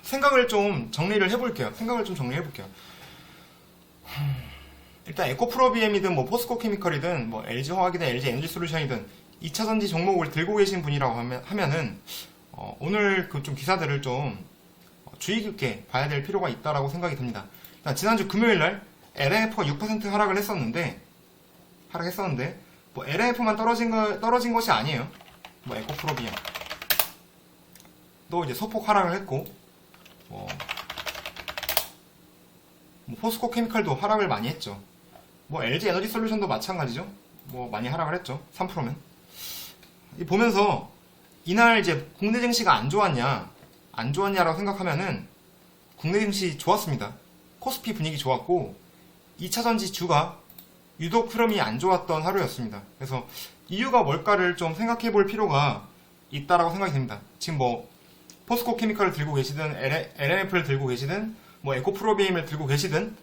생각을 좀 정리를 해볼게요. 일단 에코프로비엠이든 뭐 포스코케미컬이든 뭐 LG화학이든 LG에너지솔루션이든 2차전지 종목을 들고 계신 분이라고 하면은 오늘 그 좀 기사들을 좀 주의 깊게 봐야 될 필요가 있다라고 생각이 듭니다. 지난주 금요일날 LNF가 6% 하락했었는데 뭐 LNF만 떨어진 것이 아니에요. 뭐 에코프로비엠 또 이제 소폭 하락을 했고 뭐 포스코케미컬도 하락을 많이 했죠. 뭐 LG에너지솔루션도 마찬가지죠. 뭐 많이 하락을 했죠. 3%면. 보면서 이날 이제 국내 증시가 안 좋았냐라고 생각하면은 국내 증시 좋았습니다. 코스피 분위기 좋았고 2차전지 주가 유독 흐름이 안 좋았던 하루였습니다. 그래서 이유가 뭘까를 좀 생각해 볼 필요가 있다라고 생각이 듭니다. 지금 뭐 포스코케미컬을 들고 계시든 LNF를 들고 계시든 뭐 에코프로비엠을 들고 계시든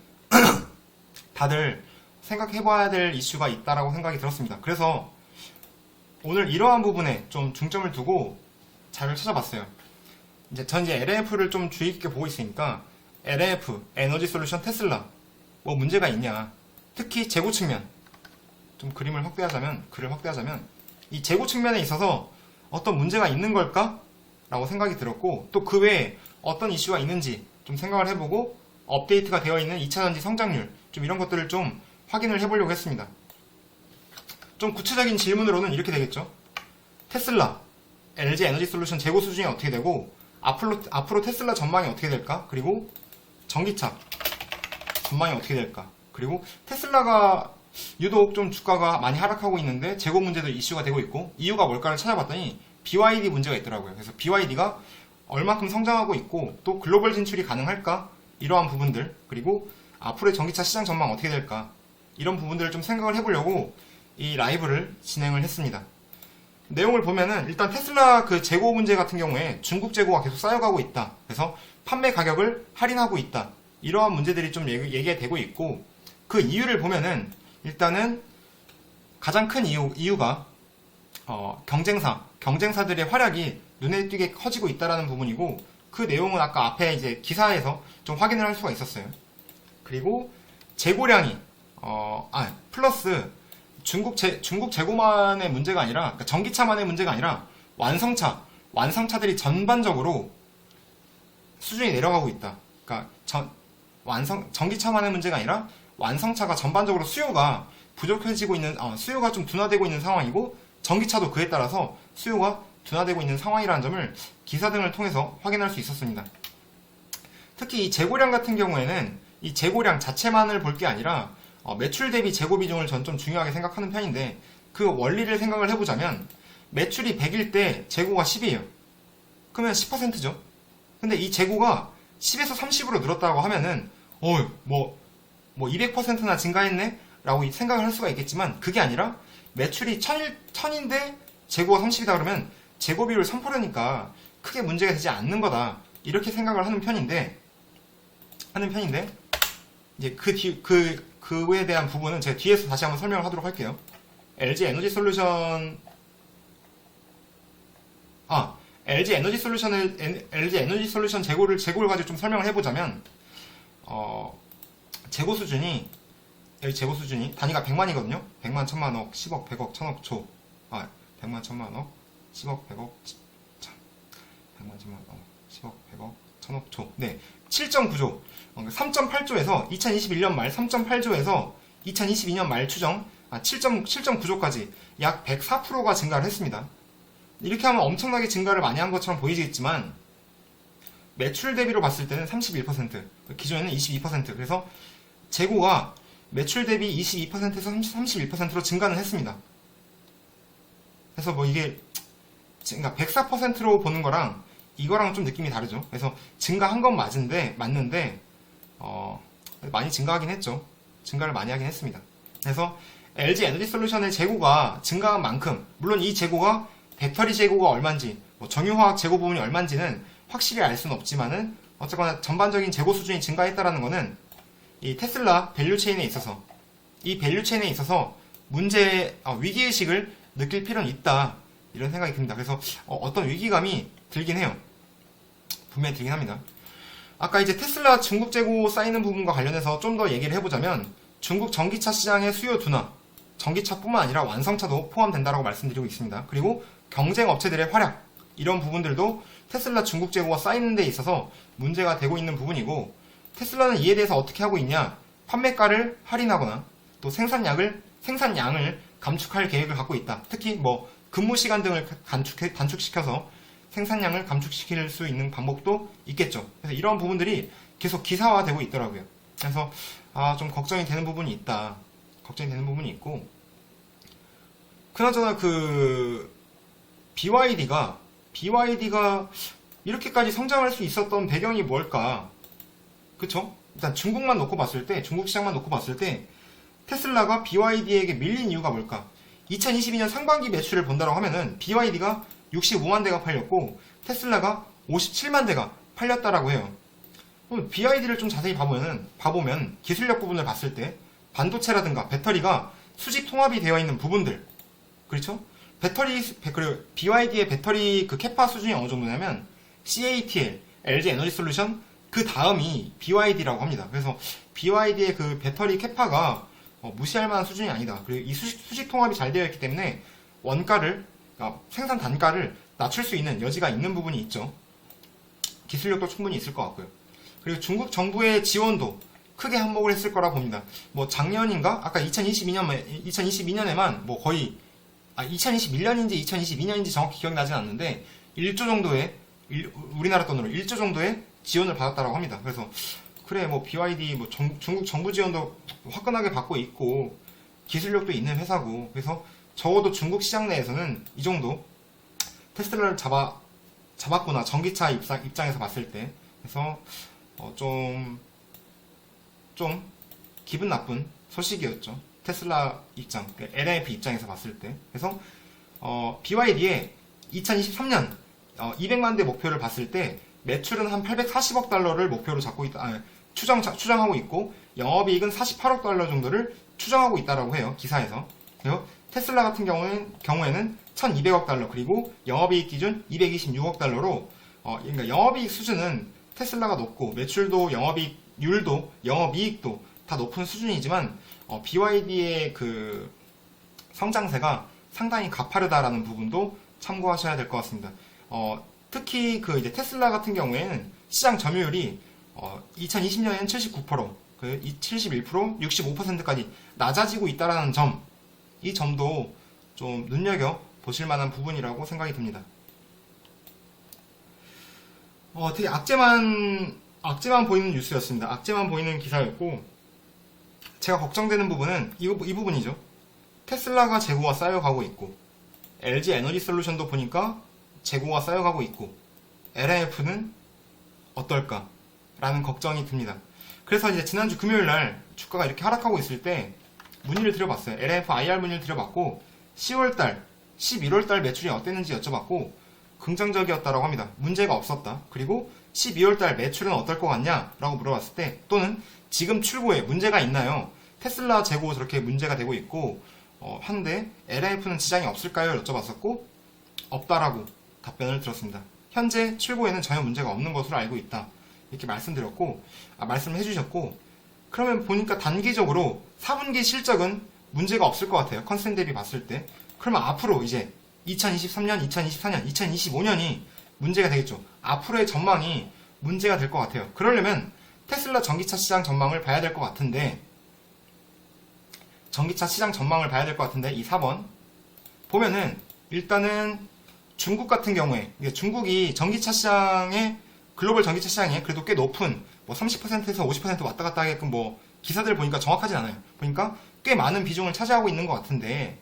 다들 생각해 봐야 될 이슈가 있다라고 생각이 들었습니다. 그래서 오늘 이러한 부분에 좀 중점을 두고 자료를 찾아봤어요. 전 이제 LNF를 좀 주의 깊게 보고 있으니까 LNF, 에너지솔루션, 테슬라 뭐 문제가 있냐. 특히 재고 측면. 좀 글을 확대하자면 이 재고 측면에 있어서 어떤 문제가 있는 걸까? 라고 생각이 들었고 또 그 외에 어떤 이슈가 있는지 좀 생각을 해보고 업데이트가 되어 있는 2차전지 성장률 좀 이런 것들을 좀 확인을 해보려고 했습니다. 좀 구체적인 질문으로는 이렇게 되겠죠. 테슬라, LG에너지솔루션 재고 수준이 어떻게 되고 앞으로 테슬라 전망이 어떻게 될까? 그리고 전기차 전망이 어떻게 될까? 그리고 테슬라가 유독 좀 주가가 많이 하락하고 있는데 재고 문제도 이슈가 되고 있고 이유가 뭘까를 찾아봤더니 BYD 문제가 있더라고요. 그래서 BYD가 얼마큼 성장하고 있고 또 글로벌 진출이 가능할까? 이러한 부분들 그리고 앞으로의 전기차 시장 전망 어떻게 될까? 이런 부분들을 좀 생각을 해보려고 이 라이브를 진행을 했습니다. 내용을 보면은 일단 테슬라 그 재고 문제 같은 경우에 중국 재고가 계속 쌓여가고 있다. 그래서 판매 가격을 할인하고 있다. 이러한 문제들이 좀 얘기가 되고 있고 그 이유를 보면은 일단은 가장 큰 이유가 경쟁사들의 활약이 눈에 띄게 커지고 있다라는 부분이고 그 내용은 아까 앞에 이제 기사에서 좀 확인을 할 수가 있었어요. 그리고 재고량이 플러스 중국 재고만의 문제가 아니라 그러니까 전기차만의 문제가 아니라 완성차들이 전반적으로 수준이 내려가고 있다. 그러니까 전기차만의 문제가 아니라 완성차가 전반적으로 수요가 부족해지고 있는 수요가 좀 둔화되고 있는 상황이고 전기차도 그에 따라서 수요가 둔화되고 있는 상황이라는 점을 기사 등을 통해서 확인할 수 있었습니다. 특히 이 재고량 같은 경우에는 이 재고량 자체만을 볼 게 아니라 매출 대비 재고 비중을 전 좀 중요하게 생각하는 편인데 그 원리를 생각을 해보자면 매출이 100일 때 재고가 10이에요. 그러면 10%죠. 근데 이 재고가 10에서 30으로 늘었다고 하면은 200%나 증가했네? 라고 생각을 할 수가 있겠지만 그게 아니라 매출이 1000인데 재고가 30이다 그러면 재고 비율 3%니까 크게 문제가 되지 않는 거다. 이렇게 생각을 하는 편인데 이제 그에 대한 부분은 제가 뒤에서 다시 한번 설명을 하도록 할게요. LG에너지솔루션 재고를 가지고 좀 설명을 해보자면 재고 수준이 단위가 100만이거든요. 100만, 1000만억, 10억, 100억, 1000억, 조 100만, 1000만억, 10억, 100억, 100만, 1000만억, 10억, 100억, 1000억, 조. 네, 7.9조 3.8조에서 2021년 말 3.8조에서 2022년 말 추정 7.9조까지 약 104%가 증가를 했습니다. 이렇게 하면 엄청나게 증가를 많이 한 것처럼 보이지만 매출 대비로 봤을 때는 31%, 기존에는 22%. 그래서 재고가 매출 대비 22%에서 31%로 증가는 했습니다. 그래서 뭐 이게 그러니까 104%로 보는 거랑 이거랑 좀 느낌이 다르죠. 그래서 증가한 건 맞는데 많이 증가하긴 했죠. 증가를 많이 하긴 했습니다. 그래서 LG에너지솔루션의 재고가 증가한 만큼 물론 이 재고가 배터리 재고가 얼마인지 정유화학 재고 부분이 얼마인지는 확실히 알 수는 없지만은 어쨌거나 전반적인 재고 수준이 증가했다라는 거는 이 테슬라 밸류체인에 있어서 위기의식을 느낄 필요는 있다 이런 생각이 듭니다. 그래서 어떤 위기감이 들긴 해요. 분명히 들긴 합니다. 아까 이제 테슬라 중국 재고 쌓이는 부분과 관련해서 좀 더 얘기를 해보자면 중국 전기차 시장의 수요 둔화, 전기차뿐만 아니라 완성차도 포함된다라고 말씀드리고 있습니다. 그리고 경쟁 업체들의 활약, 이런 부분들도 테슬라 중국 재고가 쌓이는 데 있어서 문제가 되고 있는 부분이고, 테슬라는 이에 대해서 어떻게 하고 있냐, 판매가를 할인하거나 또 생산량을 감축할 계획을 갖고 있다. 특히 뭐 근무 시간 등을 단축시켜서 생산량을 감축시킬 수 있는 방법도 있겠죠. 그래서 이런 부분들이 계속 기사화되고 있더라고요. 그래서 좀 걱정이 되는 부분이 있다. 걱정이 되는 부분이 있고, 그나저나 BYD가 이렇게까지 성장할 수 있었던 배경이 뭘까? 그쵸? 일단 중국 시장만 놓고 봤을 때 테슬라가 BYD에게 밀린 이유가 뭘까? 2022년 상반기 매출을 본다고 하면은 BYD가 65만 대가 팔렸고 테슬라가 57만 대가 팔렸다라고 해요. 그럼 BYD를 좀 자세히 봐보면 기술력 부분을 봤을 때 반도체라든가 배터리가 수직 통합이 되어 있는 부분들, 그렇죠? BYD의 배터리 캐파 수준이 어느 정도냐면 CATL, LG 에너지 솔루션, 그 다음이 BYD라고 합니다. 그래서 BYD의 배터리 캐파가 무시할 만한 수준이 아니다. 그리고 이 수직 통합이 잘 되어 있기 때문에 생산 단가를 낮출 수 있는 여지가 있는 부분이 있죠. 기술력도 충분히 있을 것 같고요. 그리고 중국 정부의 지원도 크게 한몫을 했을 거라 봅니다. 뭐 작년인가? 아까 2022년에만 뭐 거의 2021년인지 2022년인지 정확히 기억나진 않는데 1조 정도의 우리나라 돈으로 1조 정도의 지원을 받았다고 합니다. 그래서 그래 뭐 BYD 뭐 중국 정부 지원도 화끈하게 받고 있고 기술력도 있는 회사고, 그래서 적어도 중국 시장 내에서는 이 정도 테슬라를 잡았구나, 전기차 입장에서 봤을 때. 그래서 좀 기분 나쁜 소식이었죠. 테슬라 입장, LMF 입장에서 봤을 때. 그래서 BYD의 2023년 200만 대 목표를 봤을 때 매출은 한 840억 달러를 목표로 추정하고 있고, 영업이익은 48억 달러 정도를 추정하고 있다라고 해요, 기사에서. 그리고 테슬라 같은 경우에는 1200억 달러, 그리고 영업이익 기준 226억 달러로, 그러니까 영업이익 수준은 테슬라가 높고, 매출도 영업이익도 다 높은 수준이지만, BYD의 성장세가 상당히 가파르다라는 부분도 참고하셔야 될 것 같습니다. 특히 이제 테슬라 같은 경우에는 시장 점유율이 2020년에는 79%, 71%, 65%까지 낮아지고 있다라는 점, 이 점도 좀 눈여겨 보실 만한 부분이라고 생각이 듭니다. 되게 악재만 보이는 뉴스였습니다. 악재만 보이는 기사였고, 제가 걱정되는 부분은 이 부분이죠. 테슬라가 재고가 쌓여가고 있고, LG 에너지 솔루션도 보니까 재고가 쌓여가고 있고, LMF는 어떨까? 라는 걱정이 듭니다. 그래서 이제 지난주 금요일날 주가가 이렇게 하락하고 있을 때 문의를 드려봤어요. LMF IR 문의를 드려봤고, 10월달, 11월달 매출이 어땠는지 여쭤봤고, 긍정적이었다라고 합니다. 문제가 없었다. 그리고 12월달 매출은 어떨 것 같냐? 라고 물어봤을 때, 또는 지금 출고에 문제가 있나요? 테슬라 재고 저렇게 문제가 되고 있고, 한데 LMF는 지장이 없을까요? 여쭤봤었고, 없다라고 답변을 들었습니다. 현재 출고에는 전혀 문제가 없는 것으로 알고 있다. 이렇게 말씀을 해주셨고, 그러면 보니까 단기적으로 4분기 실적은 문제가 없을 것 같아요. 컨센 대비 봤을 때. 그러면 앞으로 이제 2023년, 2024년, 2025년이 문제가 되겠죠. 앞으로의 전망이 문제가 될 것 같아요. 그러려면 테슬라 전기차 시장 전망을 봐야 될 것 같은데, 이 4번 보면은 일단은 중국 같은 경우에, 중국이 글로벌 전기차 시장에 그래도 꽤 높은 30%에서 50% 왔다 갔다 하게끔 기사들 보니까 정확하진 않아요. 보니까 꽤 많은 비중을 차지하고 있는 것 같은데,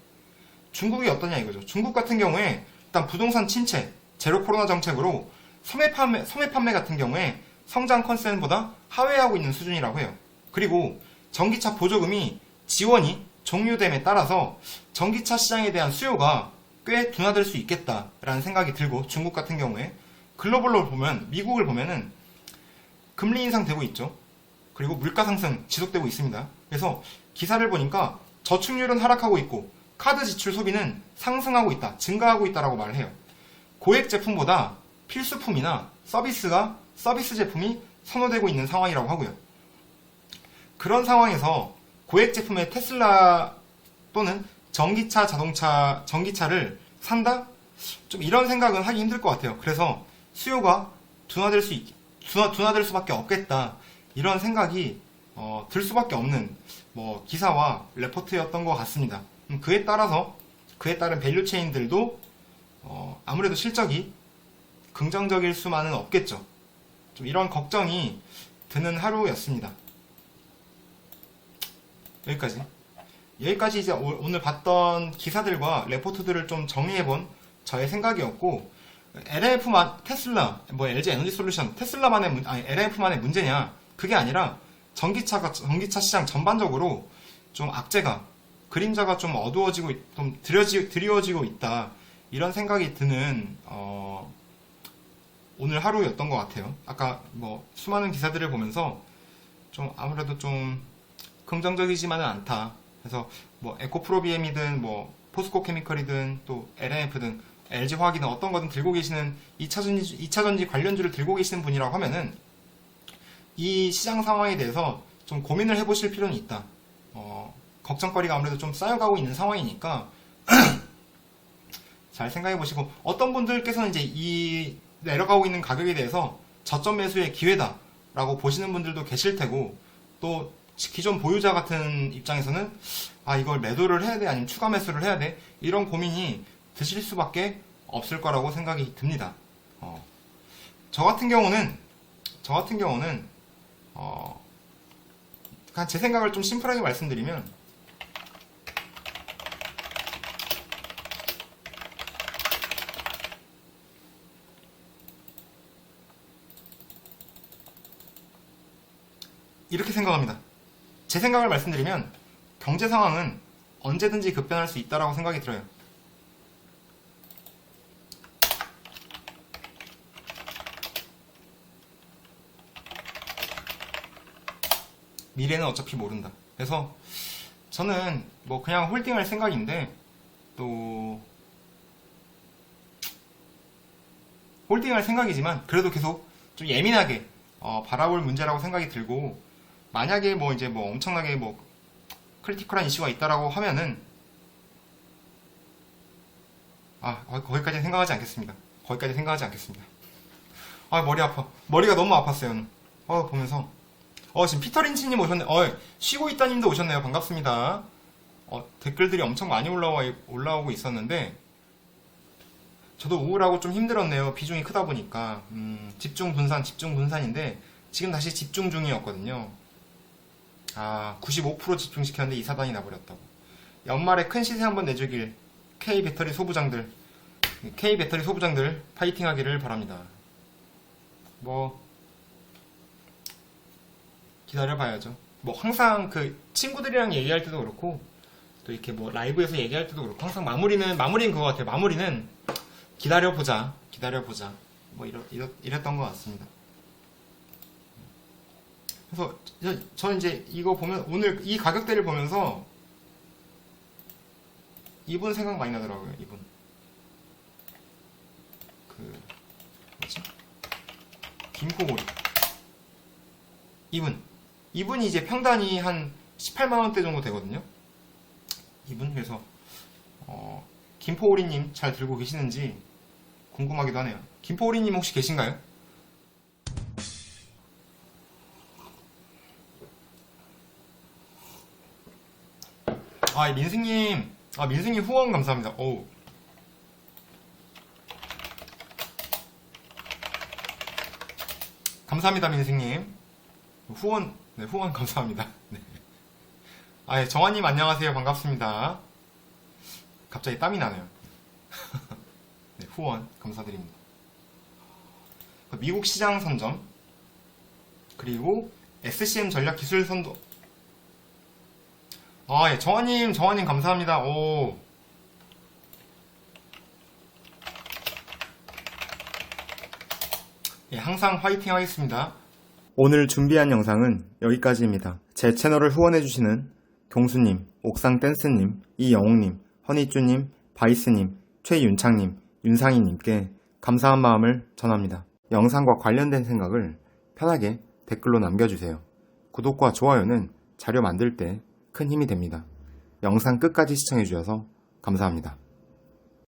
중국이 어떠냐 이거죠. 중국 같은 경우에 일단 부동산 침체, 제로 코로나 정책으로 소매 판매 같은 경우에 성장 컨센보다 하회하고 있는 수준이라고 해요. 그리고 전기차 보조금이 지원이 종료됨에 따라서 전기차 시장에 대한 수요가 꽤 둔화될 수 있겠다라는 생각이 들고, 중국 같은 경우에 글로벌로 보면, 미국을 보면은 금리 인상되고 있죠. 그리고 물가 상승 지속되고 있습니다. 그래서 기사를 보니까 저축률은 하락하고 있고 카드 지출 소비는 상승하고 있다, 증가하고 있다라고 말을 해요. 고액 제품보다 필수품이나 서비스 제품이 선호되고 있는 상황이라고 하고요. 그런 상황에서 고액 제품의 테슬라 또는 전기차를 산다? 좀 이런 생각은 하기 힘들 것 같아요. 그래서 수요가 둔화될 수밖에 없겠다. 이런 생각이 들 수밖에 없는 기사와 레포트였던 것 같습니다. 그에 따른 밸류 체인들도 아무래도 실적이 긍정적일 수만은 없겠죠. 좀 이런 걱정이 드는 하루였습니다. 여기까지 이제 오늘 봤던 기사들과 레포트들을 좀 정리해본 저의 생각이었고, 테슬라, LG 에너지 솔루션, LMF만의 문제냐? 그게 아니라 전기차 시장 전반적으로 좀 악재가, 그림자가 좀 어두워지고, 좀 드리워지고 있다. 이런 생각이 드는, 오늘 하루였던 것 같아요. 아까 수많은 기사들을 보면서 좀 아무래도 좀 긍정적이지만은 않다. 그래서 에코프로비엠이든 포스코 케미컬이든 또 LMF든 LG화학이든 어떤 거든 들고 계시는 2차전지 관련주를 들고 계시는 분이라고 하면은 이 시장 상황에 대해서 좀 고민을 해보실 필요는 있다. 걱정거리가 아무래도 좀 쌓여가고 있는 상황이니까 잘 생각해 보시고, 어떤 분들께서는 이제 이 내려가고 있는 가격에 대해서 저점 매수의 기회다라고 보시는 분들도 계실 테고, 또 기존 보유자 같은 입장에서는 이걸 매도를 해야 돼, 아니면 추가 매수를 해야 돼, 이런 고민이 드실 수밖에 없을 거라고 생각이 듭니다. 저 같은 경우는 그냥 제 생각을 좀 심플하게 말씀드리면, 이렇게 생각합니다. 제 생각을 말씀드리면, 경제 상황은 언제든지 급변할 수 있다라고 생각이 들어요. 미래는 어차피 모른다. 그래서 저는 그냥 홀딩할 생각인데, 또 홀딩할 생각이지만 그래도 계속 좀 예민하게 바라볼 문제라고 생각이 들고, 만약에 엄청나게 크리티컬한 이슈가 있다라고 하면은 거기까지 생각하지 않겠습니다. 머리 아파. 머리가 너무 아팠어요. 보면서 지금 피터린치님 오셨네. 쉬고 있다님도 오셨네요. 반갑습니다. 댓글들이 엄청 많이 올라오고 있었는데, 저도 우울하고 좀 힘들었네요. 비중이 크다 보니까. 집중 분산인데 지금 다시 집중 중이었거든요. 95% 집중시켰는데 이사단이 나버렸다고. 연말에 큰 시세 한번 내주길 K배터리 소부장들 파이팅 하기를 바랍니다. 기다려봐야죠. 항상 친구들이랑 얘기할 때도 그렇고, 또 이렇게 라이브에서 얘기할 때도 그렇고, 항상 마무리는 그거 같아요. 마무리는 기다려보자. 이랬던 것 같습니다. 그래서 저는 이제 이거 보면, 오늘 이 가격대를 보면서 이분 생각 많이 나더라고요. 이분 김코고리. 이분이 이제 평단이 한 18만원대 정도 되거든요. 그래서 김포오리님 잘 들고 계시는지 궁금하기도 하네요. 김포오리님 혹시 계신가요? 민승님 후원 감사합니다. 감사합니다, 민승님. 후원 감사합니다. 네. 정환님 안녕하세요. 반갑습니다. 갑자기 땀이 나네요. 네, 후원 감사드립니다. 미국 시장 선점, 그리고 SCM 전략 기술 선도. 정환님 감사합니다. 항상 화이팅 하겠습니다. 오늘 준비한 영상은 여기까지입니다. 제 채널을 후원해주시는 경수님, 옥상댄스님, 이영웅님, 허니쭈님, 바이스님, 최윤창님, 윤상희님께 감사한 마음을 전합니다. 영상과 관련된 생각을 편하게 댓글로 남겨주세요. 구독과 좋아요는 자료 만들 때 큰 힘이 됩니다. 영상 끝까지 시청해주셔서 감사합니다.